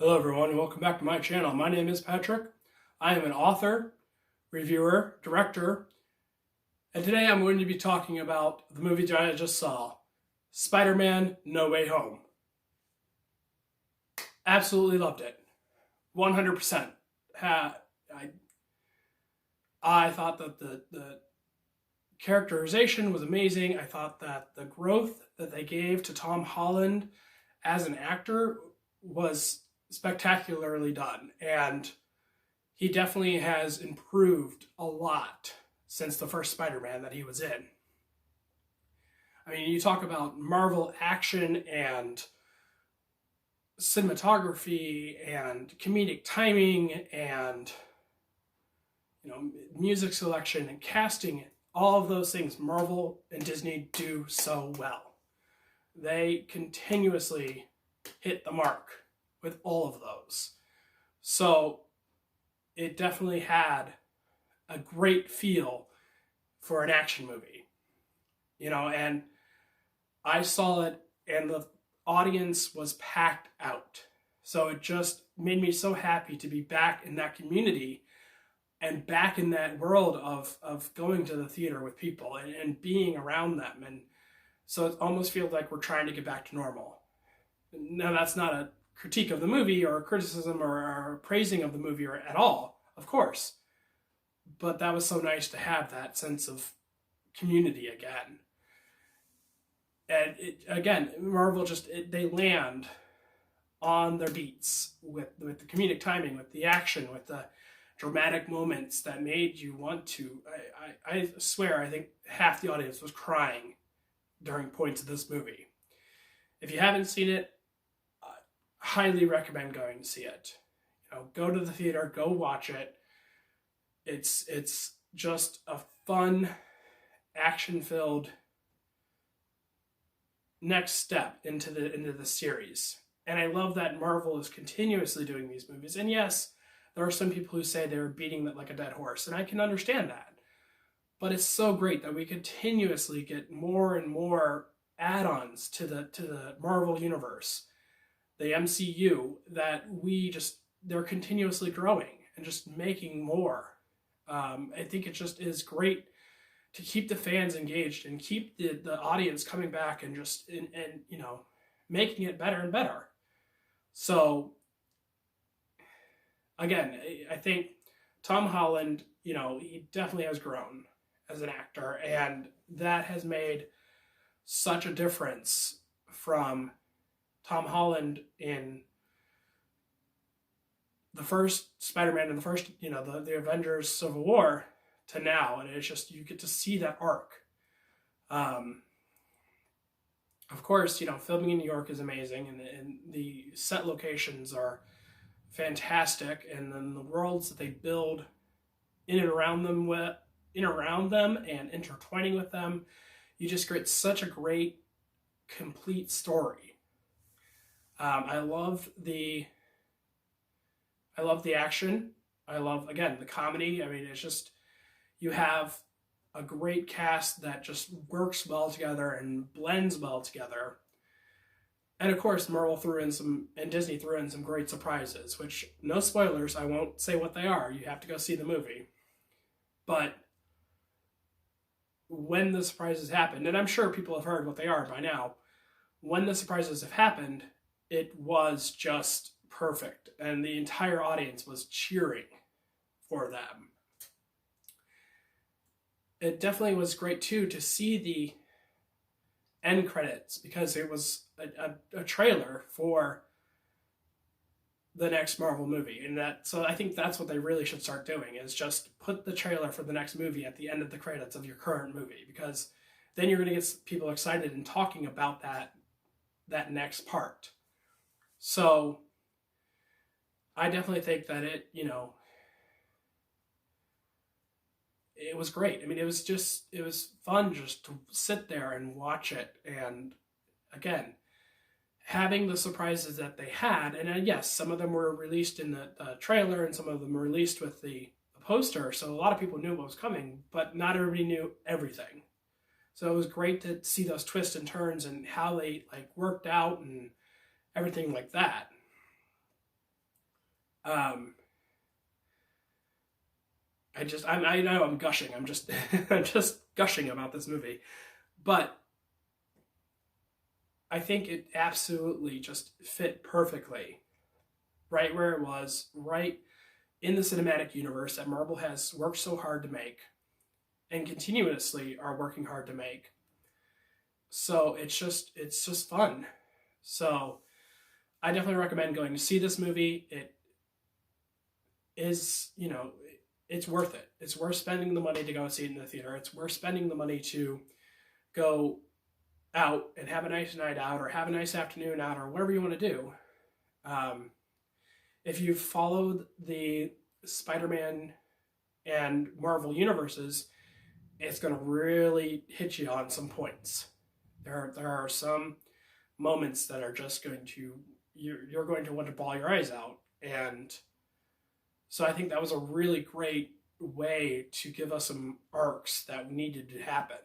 Hello everyone and welcome back to my channel. My name is Patrick. I am an author, reviewer, director, and today I'm going to be talking about the movie that I just saw, Spider-Man No Way Home. Absolutely loved it. 100%. I thought that the characterization was amazing. I thought that the growth that they gave to Tom Holland as an actor was spectacularly done, and he definitely has improved a lot since the first Spider-Man that he was in. I mean, you talk about Marvel action and cinematography and comedic timing and music selection and casting, all of those things Marvel and Disney do so well. They continuously hit the mark with all of those. So it definitely had a great feel for an action movie. And I saw it and the audience was packed out. So it just made me so happy to be back in that community and back in that world of going to the theater with people and being around them. And so it almost feels like we're trying to get back to normal. Now, that's not a critique of the movie or a criticism or a praising of the movie or at all, of course. But that was so nice to have that sense of community again. And again, Marvel they land on their beats with the comedic timing, with the action, with the dramatic moments that made you want to. I swear, I think half the audience was crying during points of this movie. If you haven't seen it, highly recommend going to see it. Go to the theater, go watch it. It's just a fun, action-filled next step into the series. And I love that Marvel is continuously doing these movies. And yes, there are some people who say they're beating it like a dead horse, and I can understand that. But it's so great that we continuously get more and more add-ons to the Marvel universe, the MCU, that they're continuously growing and just making more. I think it just is great to keep the fans engaged and keep the audience coming back and making it better and better. So again, I think Tom Holland, he definitely has grown as an actor, and that has made such a difference from Tom Holland in the first Spider-Man and the first, the Avengers Civil War to now. And it's just, you get to see that arc. Of course, filming in New York is amazing, and the set locations are fantastic. And then the worlds that they build in and around them and intertwining with them, you just get such a great, complete story. I love the action. I love, again, the comedy. I mean, it's just, you have a great cast that just works well together and blends well together. And of course, Disney threw in some great surprises, which, no spoilers, I won't say what they are. You have to go see the movie. But when the surprises happened, and I'm sure people have heard what they are by now, when the surprises have happened, it was just perfect, and the entire audience was cheering for them. It definitely was great too to see the end credits, because it was a trailer for the next Marvel movie, so I think that's what they really should start doing, is just put the trailer for the next movie at the end of the credits of your current movie, because then you're going to get people excited and talking about that next part. So I definitely think that it was great. I mean, it was fun just to sit there and watch it. And again, having the surprises that they had, and yes, some of them were released in the trailer and some of them were released with the poster. So a lot of people knew what was coming, but not everybody knew everything. So it was great to see those twists and turns and how they worked out and everything like that. Um, I know I'm gushing. I'm just I'm just gushing about this movie, but I think it absolutely just fit perfectly right where it was, right in the cinematic universe that Marvel has worked so hard to make and continuously are working hard to make. So it's just fun. So I definitely recommend going to see this movie. It is, you know, it's worth it. It's worth spending the money to go see it in the theater. It's worth spending the money to go out and have a nice night out or have a nice afternoon out or whatever you want to do. Um, if you've followed the Spider-Man and Marvel universes, it's going to really hit you on some points. There are some moments that are just going to, you're going to want to bawl your eyes out. And so I think that was a really great way to give us some arcs that needed to happen.